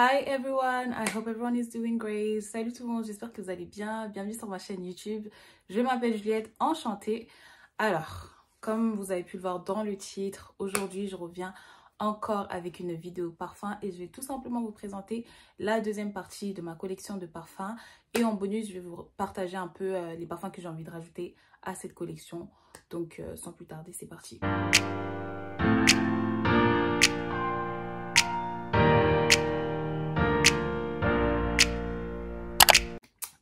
Hi everyone, I hope everyone is doing great. Salut tout le monde, j'espère que vous allez bien. Bienvenue sur ma chaîne YouTube. Je m'appelle Juliette, enchantée. Alors, comme vous avez pu le voir dans le titre, aujourd'hui je reviens encore avec une vidéo parfum et je vais tout simplement vous présenter la deuxième partie de ma collection de parfums. Et en bonus, je vais vous partager un peu les parfums que j'ai envie de rajouter à cette collection. Donc sans plus tarder, c'est parti.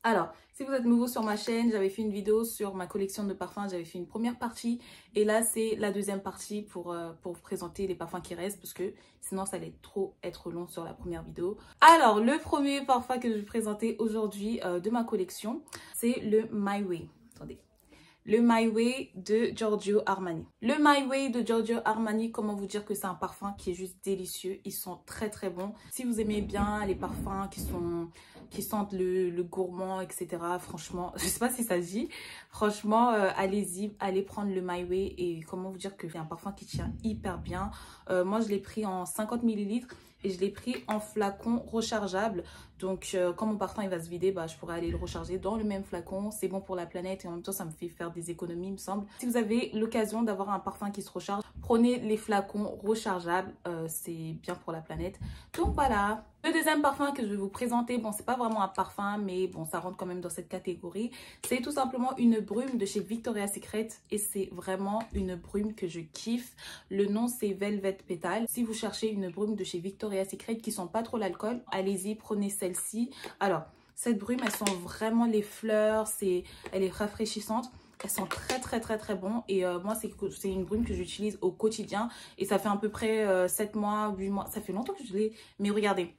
Alors, si vous êtes nouveau sur ma chaîne, j'avais fait une vidéo sur ma collection de parfums. J'avais fait une première partie et là, c'est la deuxième partie pour vous présenter les parfums qui restent parce que sinon, ça allait trop être long sur la première vidéo. Alors, le premier parfum que je vais présenter aujourd'hui de ma collection, c'est le My Way. Attendez. Le My Way de Giorgio Armani. Le My Way de Giorgio Armani, comment vous dire que c'est un parfum qui est juste délicieux. Ils sont très très bons. Si vous aimez bien les parfums qui sentent le gourmand, etc. Franchement, je sais pas si ça se dit. Franchement, allez-y, allez prendre le My Way. Et comment vous dire que c'est un parfum qui tient hyper bien. Moi, je l'ai pris en 50 ml. Et je l'ai pris en flacon rechargeable. Donc, quand mon parfum il va se vider, bah, je pourrais aller le recharger dans le même flacon. C'est bon pour la planète et en même temps, ça me fait faire des économies, il me semble. Si vous avez l'occasion d'avoir un parfum qui se recharge, prenez les flacons rechargeables. C'est bien pour la planète. Donc, voilà. Le deuxième parfum que je vais vous présenter, bon, c'est pas vraiment un parfum, mais bon, ça rentre quand même dans cette catégorie. C'est tout simplement une brume de chez Victoria's Secret et c'est vraiment une brume que je kiffe. Le nom, c'est Velvet Petal. Si vous cherchez une brume de chez Victoria's Secret qui sent pas trop l'alcool, allez-y, prenez celle-ci. Alors, cette brume, elle sent vraiment les fleurs, elle est rafraîchissante. Elles sont très bon et moi c'est une brume que j'utilise au quotidien et ça fait à peu près 7 mois, 8 mois, ça fait longtemps que je l'ai, mais regardez,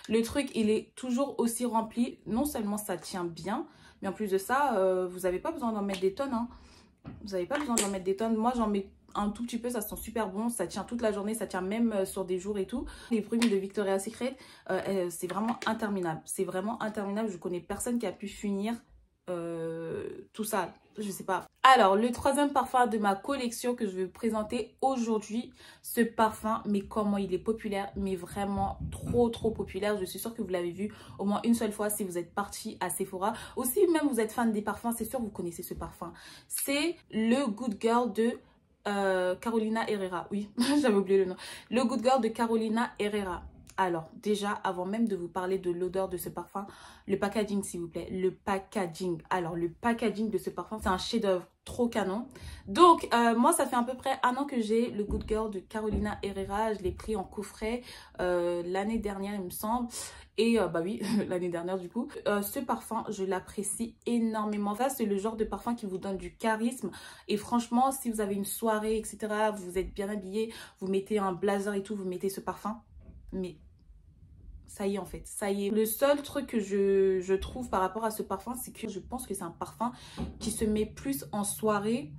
le truc il est toujours aussi rempli, non seulement ça tient bien, mais en plus de ça, vous n'avez pas besoin d'en mettre des tonnes, hein. Vous n'avez pas besoin d'en mettre des tonnes, moi j'en mets un tout petit peu, ça sent super bon, ça tient toute la journée, ça tient même sur des jours et tout. Les brumes de Victoria's Secret, c'est vraiment interminable, je connais personne qui a pu finir tout ça, je sais pas. Alors, le troisième parfum de ma collection que je vais vous présenter aujourd'hui, ce parfum, mais comment il est populaire, mais vraiment trop populaire. Je suis sûre que vous l'avez vu au moins une seule fois si vous êtes parti à Sephora. Ou si même vous êtes fan des parfums, c'est sûr que vous connaissez ce parfum. C'est le Good Girl de Carolina Herrera. Oui, j'avais oublié le nom. Le Good Girl de Carolina Herrera. Alors, déjà, avant même de vous parler de l'odeur de ce parfum, le packaging, s'il vous plaît. Le packaging. Alors, le packaging de ce parfum, c'est un chef-d'œuvre trop canon. Donc, moi, ça fait à peu près 1 an que j'ai le Good Girl de Carolina Herrera. Je l'ai pris en coffret l'année dernière, il me semble. Et bah oui, l'année dernière du coup. Ce parfum, je l'apprécie énormément. Ça, c'est le genre de parfum qui vous donne du charisme. Et franchement, si vous avez une soirée, etc., vous êtes bien habillé, vous mettez un blazer et tout, vous mettez ce parfum. Mais ça y est en fait, ça y est. Le seul truc que je trouve par rapport à ce parfum, c'est que je pense que c'est un parfum qui se met plus en soirée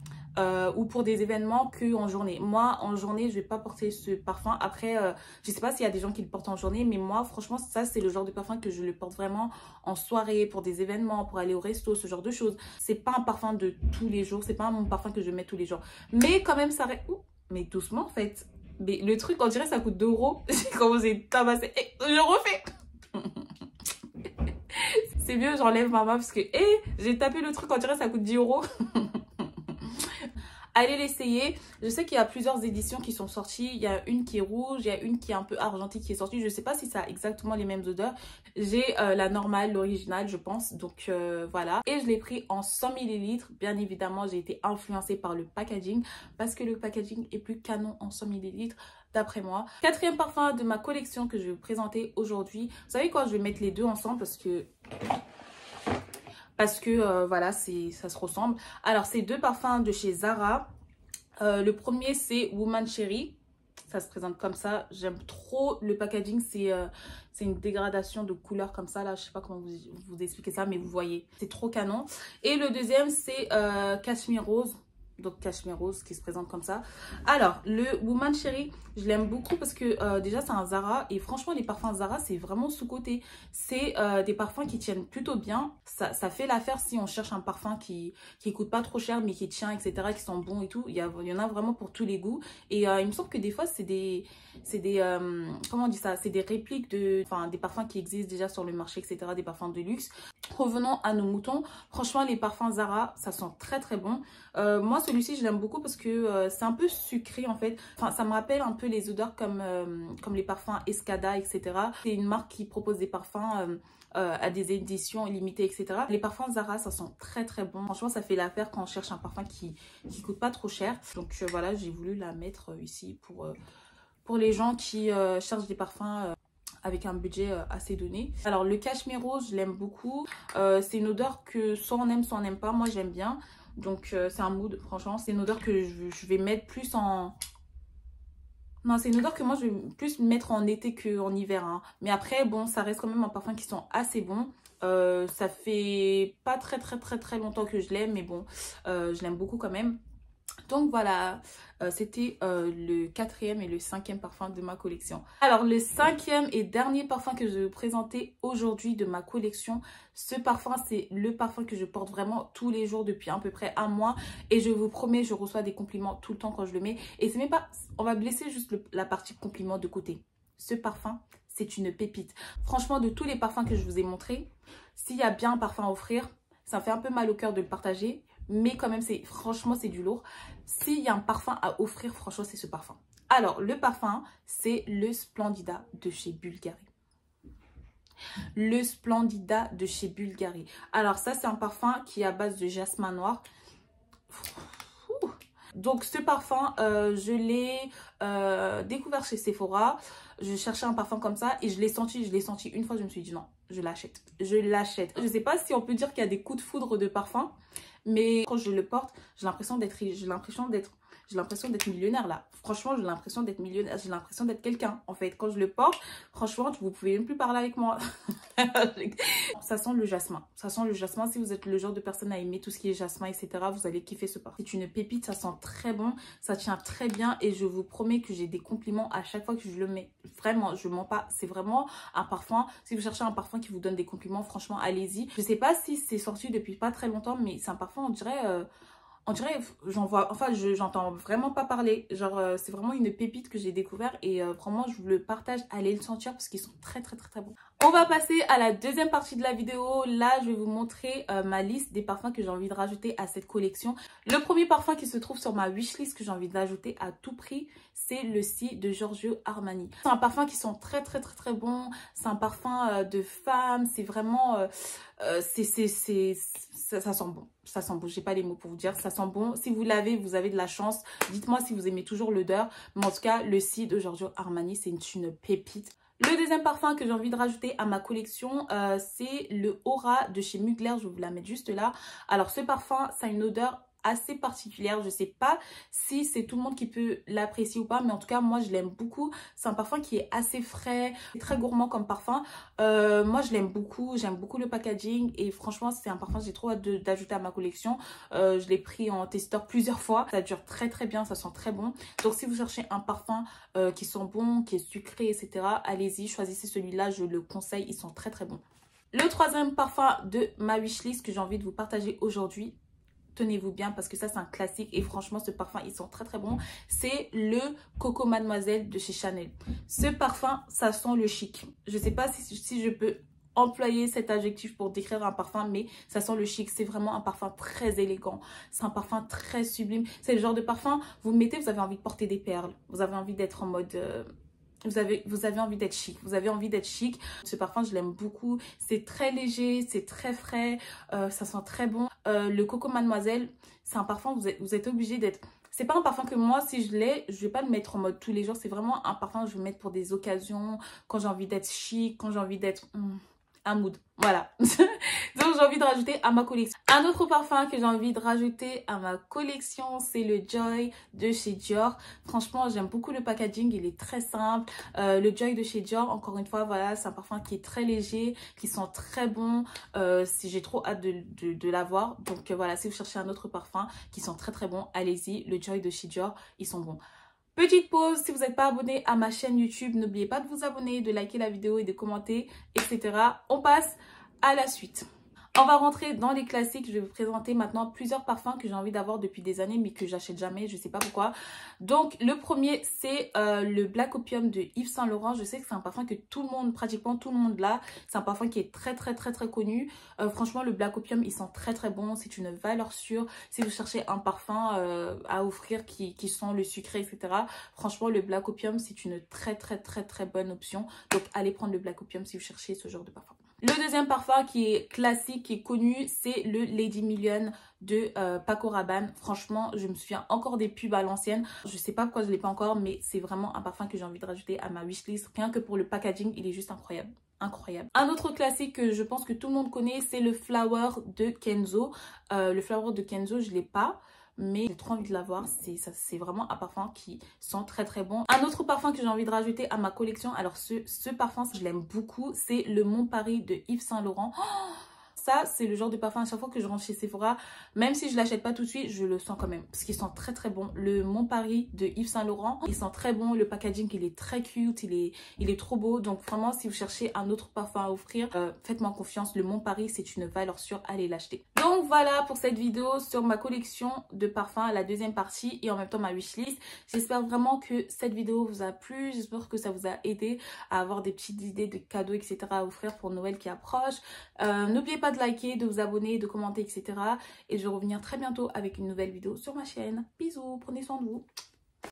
ou pour des événements qu'en journée. Moi, en journée, je vais pas porter ce parfum. Après, je sais pas s'il y a des gens qui le portent en journée, mais moi, franchement, ça, c'est le genre de parfum que je le porte vraiment en soirée, pour des événements, pour aller au resto, ce genre de choses. C'est pas un parfum de tous les jours, c'est pas mon parfum que je mets tous les jours. Mais quand même, ça reste... Mais doucement, en fait. Mais le truc, on dirait ça coûte 2 €. J'ai commencé à tabasser. Et je refais. C'est mieux, j'enlève ma main parce que j'ai tapé le truc, on dirait ça coûte 10 €. Allez l'essayer. Je sais qu'il y a plusieurs éditions qui sont sorties. Il y a une qui est rouge, il y a une qui est un peu argentée qui est sortie. Je ne sais pas si ça a exactement les mêmes odeurs. J'ai la normale, l'originale, je pense. Donc voilà. Et je l'ai pris en 100 ml. Bien évidemment, j'ai été influencée par le packaging parce que le packaging est plus canon en 100 ml. D'après moi. Quatrième parfum de ma collection que je vais vous présenter aujourd'hui. Vous savez quoi, je vais mettre les deux ensemble parce que voilà, ça se ressemble. Alors, c'est 2 parfums de chez Zara. Le premier, c'est Woman Cherry. Ça se présente comme ça. J'aime trop le packaging. C'est une dégradation de couleur comme ça. Là, je sais pas comment vous expliquer ça, mais vous voyez. C'est trop canon. Et le deuxième, c'est Cashmere Rose. Donc cashmere rose qui se présente comme ça. Alors le Woman Cherry, je l'aime beaucoup parce que déjà c'est un Zara. Et franchement les parfums Zara c'est vraiment sous-coté. C'est des parfums qui tiennent plutôt bien. Ça fait l'affaire si on cherche un parfum qui coûte pas trop cher mais qui tient, etc. Qui sent bon et tout. Il y en a vraiment pour tous les goûts. Et il me semble que des fois c'est des comment on dit ça, c'est des répliques des parfums qui existent déjà sur le marché, etc. Des parfums de luxe. Revenons à nos moutons. Franchement les parfums Zara ça sent très très bon. Moi celui-ci je l'aime beaucoup parce que c'est un peu sucré en fait. Enfin ça me rappelle un peu les odeurs comme les parfums Escada, etc. C'est une marque qui propose des parfums à des éditions limitées, etc. Les parfums Zara ça sent très très bon. Franchement ça fait l'affaire quand on cherche un parfum qui coûte pas trop cher. Donc voilà, j'ai voulu la mettre ici pour les gens qui cherchent des parfums avec un budget assez donné. Alors le cashmere rose je l'aime beaucoup. C'est une odeur que soit on aime soit on n'aime pas. Moi j'aime bien. Donc c'est un mood, franchement c'est une odeur que je vais mettre plus en... Non, c'est une odeur que moi je vais plus mettre en été qu'en hiver, hein. Mais après bon ça reste quand même un parfum qui sent assez bon. Ça fait pas très longtemps que je l'aime, mais bon je l'aime beaucoup quand même. Donc voilà, c'était le 4e et le 5e parfum de ma collection. Alors le 5e et dernier parfum que je vais vous présenter aujourd'hui de ma collection. Ce parfum c'est le parfum que je porte vraiment tous les jours depuis à peu près un mois. Et je vous promets, je reçois des compliments tout le temps quand je le mets. Et c'est même pas, on va laisser juste la partie compliments de côté. Ce parfum c'est une pépite. Franchement de tous les parfums que je vous ai montrés, s'il y a bien un parfum à offrir, ça me fait un peu mal au cœur de le partager. Mais quand même, franchement, c'est du lourd. S'il y a un parfum à offrir, franchement, c'est ce parfum. Alors, le parfum, c'est le Splendida de chez Bulgari. Le Splendida de chez Bulgari. Alors, ça, c'est un parfum qui est à base de jasmin noir. Donc, ce parfum, je l'ai découvert chez Sephora. Je cherchais un parfum comme ça et je l'ai senti une fois. Je me suis dit non, je l'achète. Je l'achète. Je ne sais pas si on peut dire qu'il y a des coups de foudre de parfum. Mais quand je le porte, j'ai l'impression d'être millionnaire là. Franchement, j'ai l'impression d'être millionnaire. J'ai l'impression d'être quelqu'un en fait. Quand je le porte, franchement, vous pouvez même plus parler avec moi. Ça sent le jasmin. Ça sent le jasmin. Si vous êtes le genre de personne à aimer tout ce qui est jasmin, etc., vous allez kiffer ce parfum. C'est une pépite. Ça sent très bon. Ça tient très bien. Et je vous promets que j'ai des compliments à chaque fois que je le mets. Vraiment, je mens pas. C'est vraiment un parfum. Si vous cherchez un parfum qui vous donne des compliments, franchement, allez-y. Je sais pas si c'est sorti depuis pas très longtemps, mais c'est un parfum, on dirait, j'entends vraiment pas parler. Genre, c'est vraiment une pépite que j'ai découvert et vraiment, je vous le partage. Allez le sentir parce qu'ils sont très bons. On va passer à la deuxième partie de la vidéo. Là, je vais vous montrer ma liste des parfums que j'ai envie de rajouter à cette collection. Le premier parfum qui se trouve sur ma wishlist que j'ai envie d'ajouter à tout prix, c'est le Si de Giorgio Armani. C'est un parfum qui sent très bon. C'est un parfum de femme. C'est vraiment... ça sent bon. Ça sent bon. J'ai pas les mots pour vous dire. Ça sent bon. Si vous l'avez, vous avez de la chance. Dites-moi si vous aimez toujours l'odeur. Mais en tout cas, le Si de Giorgio Armani, c'est une pépite. Le deuxième parfum que j'ai envie de rajouter à ma collection, c'est le Aura de chez Mugler. Je vais vous la mettre juste là. Alors, ce parfum, ça a une odeur assez particulière. Je sais pas si c'est tout le monde qui peut l'apprécier ou pas, mais en tout cas moi je l'aime beaucoup. C'est un parfum qui est assez frais, très gourmand comme parfum. Moi je l'aime beaucoup, j'aime beaucoup le packaging et franchement c'est un parfum que j'ai trop hâte d'ajouter à ma collection. Je l'ai pris en testeur plusieurs fois, ça dure très bien, ça sent très bon. Donc si vous cherchez un parfum qui sent bon, qui est sucré, etc., allez-y, choisissez celui-là, je le conseille, ils sont très bon. Le troisième parfum de ma wishlist que j'ai envie de vous partager aujourd'hui, tenez-vous bien parce que ça c'est un classique et franchement ce parfum ils sont très bons, c'est le Coco Mademoiselle de chez Chanel. Ce parfum ça sent le chic. Je sais pas si je peux employer cet adjectif pour décrire un parfum, mais ça sent le chic. C'est vraiment un parfum très élégant, c'est un parfum très sublime. C'est le genre de parfum vous mettez, vous avez envie de porter des perles, vous avez envie d'être en mode vous avez envie d'être chic, vous avez envie d'être chic. Ce parfum je l'aime beaucoup, c'est très léger, c'est très frais, ça sent très bon. Le Coco Mademoiselle, c'est un parfum, vous êtes obligé d'être... C'est pas un parfum que moi, si je l'ai, je vais pas le mettre en mode tous les jours. C'est vraiment un parfum que je vais mettre pour des occasions, quand j'ai envie d'être chic, quand j'ai envie d'être... un mood. Voilà. Donc j'ai envie de rajouter à ma collection. Un autre parfum que j'ai envie de rajouter à ma collection, c'est le Joy de chez Dior. Franchement, j'aime beaucoup le packaging, il est très simple. Le Joy de chez Dior, encore une fois, voilà, c'est un parfum qui est très léger, qui sent très bon. J'ai trop hâte de l'avoir. Donc voilà, si vous cherchez un autre parfum qui sent très très bon, allez-y. Le Joy de chez Dior, ils sont bons. Petite pause, si vous n'êtes pas abonné à ma chaîne YouTube, n'oubliez pas de vous abonner, de liker la vidéo et de commenter, etc. On passe à la suite. On va rentrer dans les classiques. Je vais vous présenter maintenant plusieurs parfums que j'ai envie d'avoir depuis des années mais que j'achète jamais, je sais pas pourquoi. Donc le premier c'est le Black Opium de Yves Saint Laurent. Je sais que c'est un parfum que tout le monde, pratiquement tout le monde l'a. C'est un parfum qui est très connu. Franchement le Black Opium il sent très bon. C'est une valeur sûre. Si vous cherchez un parfum à offrir qui sent le sucré, etc. Franchement le Black Opium c'est une très bonne option. Donc allez prendre le Black Opium si vous cherchez ce genre de parfum. Le deuxième parfum qui est classique, qui est connu, c'est le Lady Million de Paco Rabanne. Franchement, je me souviens encore des pubs à l'ancienne. Je sais pas pourquoi je ne l'ai pas encore, mais c'est vraiment un parfum que j'ai envie de rajouter à ma wishlist. Rien que pour le packaging, il est juste incroyable. Incroyable. Un autre classique que je pense que tout le monde connaît, c'est le Flower de Kenzo. Le Flower de Kenzo, je ne l'ai pas. Mais j'ai trop envie de l'avoir. C'est vraiment un parfum qui sent très bon. Un autre parfum que j'ai envie de rajouter à ma collection, alors ce parfum, je l'aime beaucoup, c'est le Mon Paris de Yves Saint Laurent. Oh, ça, c'est le genre de parfum à chaque fois que je rentre chez Sephora, même si je l'achète pas tout de suite, je le sens quand même. Parce qu'il sent très bon. Le Mon Paris de Yves Saint Laurent, il sent très bon. Le packaging, il est très cute, il est trop beau. Donc vraiment, si vous cherchez un autre parfum à offrir, faites-moi confiance. Le Mon Paris, c'est une valeur sûre, allez l'acheter. Donc voilà pour cette vidéo sur ma collection de parfums, la deuxième partie et en même temps ma wishlist. J'espère vraiment que cette vidéo vous a plu. J'espère que ça vous a aidé à avoir des petites idées de cadeaux, etc. à offrir pour Noël qui approche. N'oubliez pas de liker, de vous abonner, de commenter, etc. Et je vais revenir très bientôt avec une nouvelle vidéo sur ma chaîne. Bisous, prenez soin de vous.